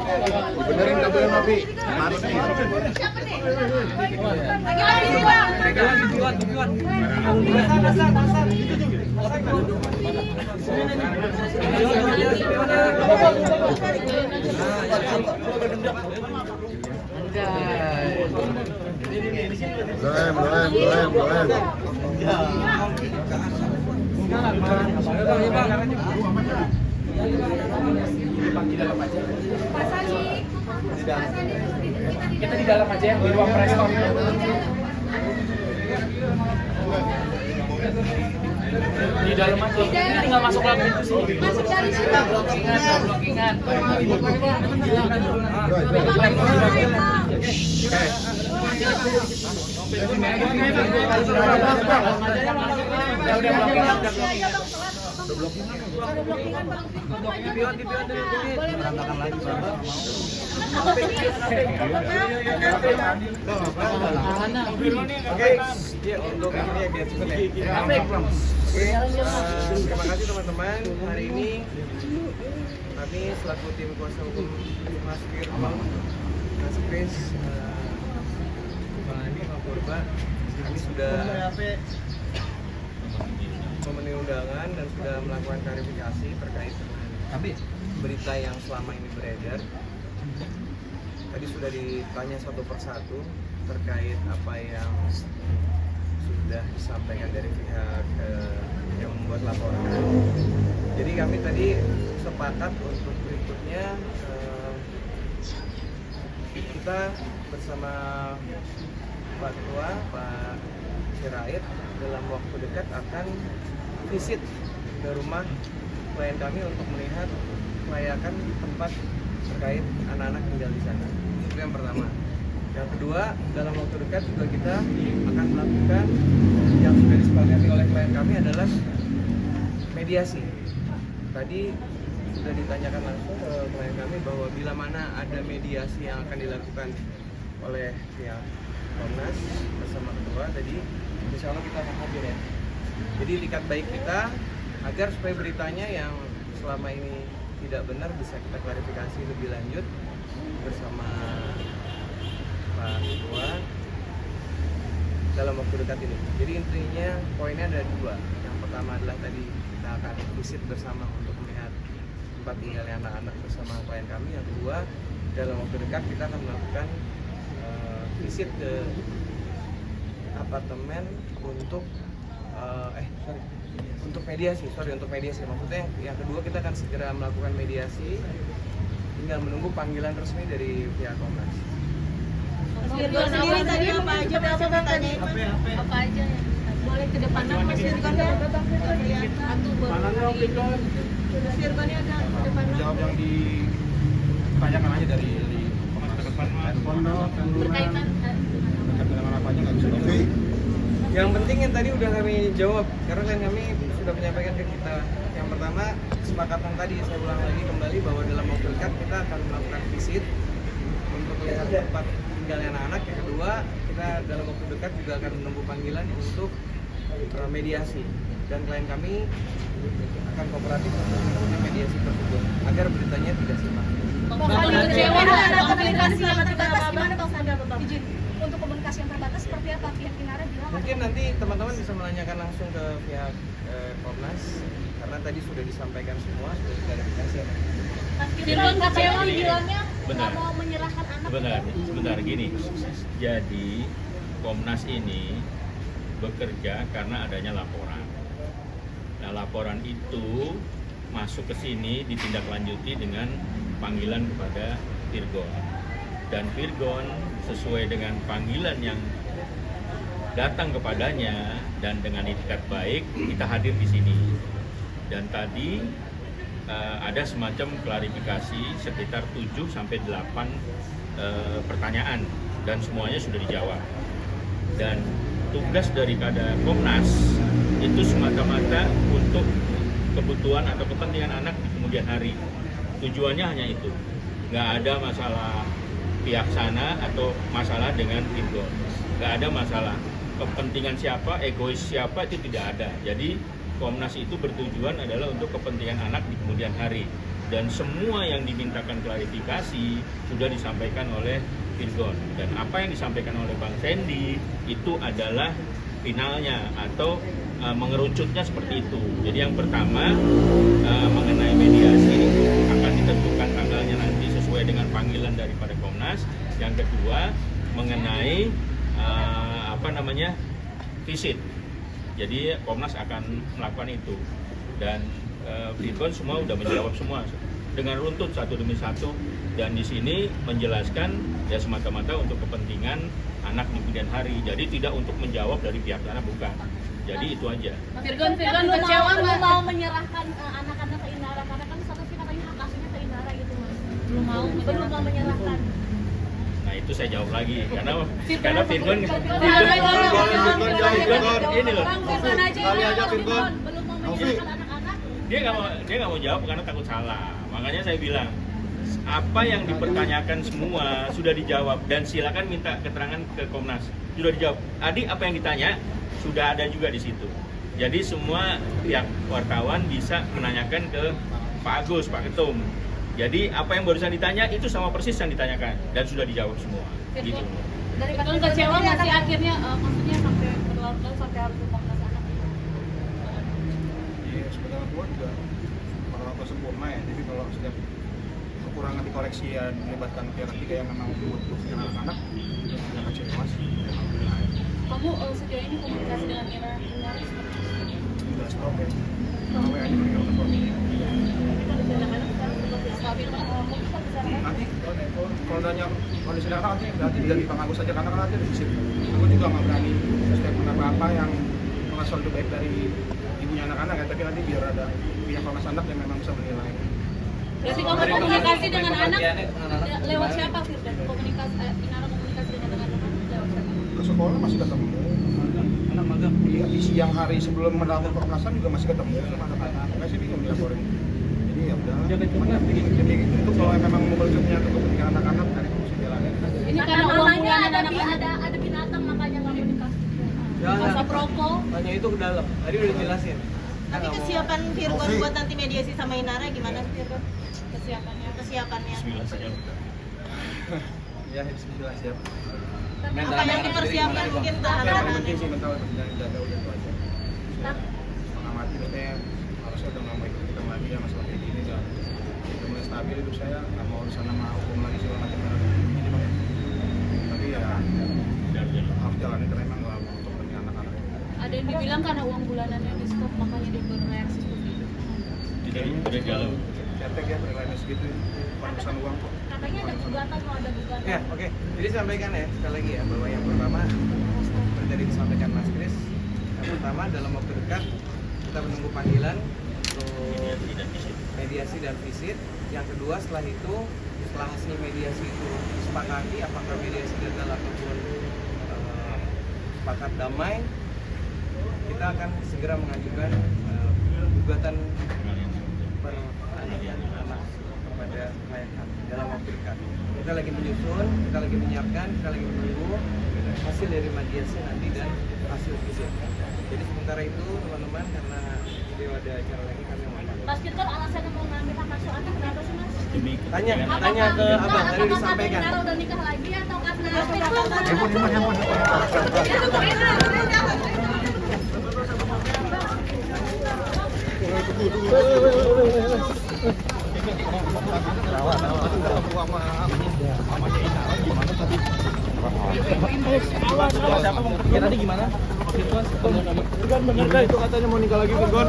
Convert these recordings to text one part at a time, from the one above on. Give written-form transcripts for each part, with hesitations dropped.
Dibenerin kabelnya Novi. Harus nih. Siapa nih? Lagi Juan. Belum. Kita di dalam aja di ruang preskon. Di dalam aja. Tinggal masuk lagi itu sih. Masuk dari sini. Blockingan. Terima kasih teman-teman. Hari ini kami selaku tim kuasa hukum Mas Firman, Mas Kris, Bang Andi, Pak Purba, kami sudah memenuhi undangan dan sudah melakukan klarifikasi terkait dengan berita yang selama ini beredar. Tadi sudah ditanya satu persatu terkait apa yang sudah disampaikan dari pihak yang membuat laporan. Jadi kami tadi sepakat untuk berikutnya kita bersama Pak Ketua, Pak Sirait dalam waktu dekat akan visit ke rumah klien kami untuk melihat kelayakan tempat terkait anak-anak tinggal di sana. Itu yang pertama. Yang kedua, dalam waktu dekat juga kita akan melakukan yang sudah disepakati oleh klien kami adalah mediasi. Tadi sudah ditanyakan langsung ke klien kami bahwa bila mana ada mediasi yang akan dilakukan oleh pihak Komnas bersama ketua, tadi insya Allah kita akan hadir ya. Jadi tiket baik kita agar supaya beritanya yang selama ini tidak benar bisa kita klarifikasi lebih lanjut bersama Pak Ketua dalam waktu dekat ini. Jadi intinya poinnya ada dua. Yang pertama adalah tadi kita akan visit bersama untuk melihat tempat tinggalnya anak-anak bersama klien kami. Yang kedua, dalam waktu dekat kita akan melakukan visit ke apartemen untuk untuk mediasi. Maksudnya yang kedua kita akan segera melakukan mediasi, tinggal menunggu panggilan resmi dari pihak Komnas. Firman sendiri tadi apa aja coba tanya apa aja ya? Boleh ke depan Mas Firman ya? Firmannya ada ke depan. Jawab yang ditanyakan aja dari Komnas ke depan. Berkaitan dengan apa aja nggak bisa. Yang penting yang tadi udah kami jawab, karena kan kami sudah menyampaikan ke kita. Yang pertama, kesepakatan tadi saya ulang lagi kembali bahwa dalam waktu dekat kita akan melakukan visit untuk melihat tempat tinggalnya anak-anak. Yang kedua, kita dalam waktu dekat juga akan menunggu panggilan untuk mediasi, dan klien kami akan kooperatif untuk mengikuti mediasi tersebut agar beritanya tidak simpang. Kecewa ada komunikasi yang terbatas gimana Bang Sandra, Bapak? Izin untuk komunikasi yang terbatas seperti apa pihak Kinara bilang? Mungkin nanti teman-teman bisa menanyakan langsung ke pihak Komnas karena tadi sudah disampaikan semua, sudah diklarifikasi. Firman kecewa bilangnya Benar. nggak mau menyerahkan anak. Sebentar gini. Jadi Komnas ini bekerja karena adanya laporan. Nah, laporan itu masuk ke sini ditindaklanjuti dengan panggilan kepada Virgon. Dan Virgon sesuai dengan panggilan yang datang kepadanya dan dengan itikat baik kita hadir di sini. Dan tadi ada semacam klarifikasi sekitar 7 sampai 8 pertanyaan dan semuanya sudah dijawab. Dan tugas daripada Komnas itu semata-mata untuk kebutuhan atau kepentingan anak di kemudian hari. Tujuannya hanya itu. Nggak ada masalah pihak sana atau masalah dengan Virgon. Nggak ada masalah kepentingan siapa, egois siapa, itu tidak ada. Jadi Komnas itu bertujuan adalah untuk kepentingan anak di kemudian hari. dan semua yang dimintakan klarifikasi sudah disampaikan oleh Virgon, dan apa yang disampaikan oleh Bang Sandy itu adalah finalnya atau mengerucutnya seperti itu. Jadi yang pertama mengenai mediasi akan ditentukan tanggalnya nanti sesuai dengan panggilan daripada Komnas. Yang kedua mengenai visit. Jadi Komnas akan melakukan itu, dan Virgon semua udah menjawab semua dengan runtut satu demi satu, dan di sini menjelaskan ya semata-mata untuk kepentingan anak di kemudian hari. Jadi tidak untuk menjawab dari pihak sana, bukan. Jadi itu aja. Virgon kecewa nggak mau menyerahkan anak-anak ke Inara karena kan satu sih katanya hak asuhnya ke Inara gitu mas. Belum mau menyerahkan. Nah itu saya jawab lagi karena Virgon ini loh. Virgon aja Virgon belum mau menyerahkan anak-anak. Dia nggak mau jawab karena takut salah. Makanya saya bilang apa yang dipertanyakan semua sudah dijawab, dan silakan minta keterangan ke Komnas. Sudah dijawab. Adik apa yang ditanya sudah ada juga di situ. Jadi semua pihak wartawan bisa menanyakan ke Pak Agus, Pak Ketum. Jadi apa yang barusan ditanya itu sama persis yang ditanyakan dan sudah dijawab semua. Gitu. Dari Virgon kecewa nggak sih akhirnya maksudnya sampai berlarut-larut sampai harus ke Komnas anak? Iya, sebenarnya gua juga bakal sempurna ya. Jadi kalau setiap kekurangan dikoreksi ya melibatkan pihak ketiga yang memang butuh anak-anak, ya kecewa sih. Alhamdulillah. Kamu sejauh ini komunikasi dengan Inara Udah stop ya. Sampai aja meninggal ke suaminya. Nanti kalau nanya kondisi anak nanti berarti dari Bang Agus saja, karena kan nanti ada visit. Aku juga nggak berani statement apa-apa yang mengasal lebih baik dari ibunya anak-anak ya, tapi nanti biar ada pihak Komnas Anak yang memang bisa menilai. Berarti kamu komunikasi dengan anak lewat siapa Firdan? Inara komunikasi dengan anak lewat siapa? Ke sekolah masih ketemu. Anak magang. Iya, di siang hari sebelum mendaftar Komnasan juga masih ketemu sama anak-anak. Nggak sih bingung dilaporin. Jadi ya udah. Jadi itu kalau memang mau berikutnya untuk kepentingan anak-anak kan itu mesti jalanin. Ini karena uang bulanan ada binatang makanya komunikasi. Masa proko. Hanya itu ke dalam. Tadi udah dijelasin. Tapi kesiapan Virgon buat nanti mediasi sama Inara gimana sih Virgon? Kesiapannya. Bismillah saja. Ya, bismillah siap. Apa yang dipersiapkan mungkin Yang paling tahanan penting sih mental dan jaga udah itu aja. Mengamati katanya harusnya udah nggak mau ikut kita lagi ya masalah kayak gini, udah mulai stabil hidup saya, nggak mau urusan sama hukum lagi segala macam ini bang. Tapi ya harus jalanin karena emang nggak untuk kepentingan anak-anak. Ada yang dibilang karena uang bulanannya di stop makanya dia bereaksi seperti itu. Tidak jalan. Cetek ya penilaiannya segitu ya, bukan urusan uang kok. Katanya ada gugatan, mau ada gugatan. Ya, oke. Jadi sampaikan ya sekali lagi ya bahwa yang pertama seperti tadi disampaikan Mas Kris, yang pertama dalam waktu dekat kita menunggu panggilan untuk mediasi dan visit. Yang kedua setelah itu, setelah hasil mediasi itu disepakati apakah mediasi gagal ataupun sepakat damai, kita akan segera mengajukan gugatan peradilan anak kepada klien kami dalam waktu dekat. Kita lagi menyusun, kita lagi menyiapkan, kita lagi menunggu hasil dari mediasi nanti dan hasil visit. Jadi sementara itu teman-teman, karena beliau ada acara lagi, kami mau Mas Firdan alasannya mau ngambil hak asuh anak kenapa sih Mas? tanya ke abang, tadi disampaikan. Inara udah nikah lagi atau karena Tadi gimana? Virgon bener kah itu katanya mau nikah lagi Virgon?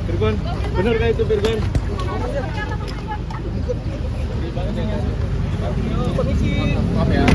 Virgon, bener kah itu Virgon? Permisi. Maaf ya.